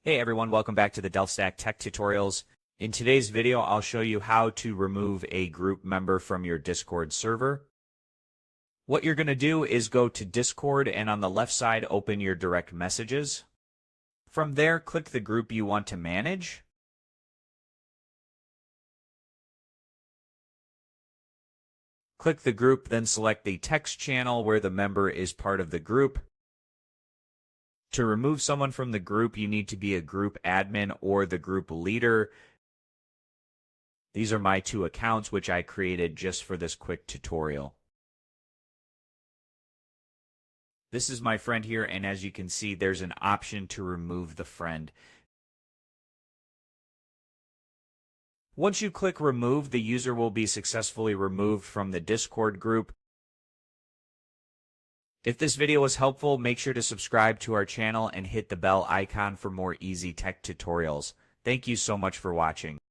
Hey everyone, welcome back to the DelphStack Tech Tutorials. In today's video, I'll show you how to remove a group member from your Discord server. What you're going to do is go to Discord and on the left side, open your direct messages. From there, click the group you want to manage. Click the group, then select the text channel where the member is part of the group. To remove someone from the group, you need to be a group admin or the group leader. These are my two accounts, which I created just for this quick tutorial. This is my friend here, and as you can see, there's an option to remove the friend. Once you click remove, the user will be successfully removed from the Discord group. If this video was helpful, make sure to subscribe to our channel and hit the bell icon for more easy tech tutorials. Thank you so much for watching.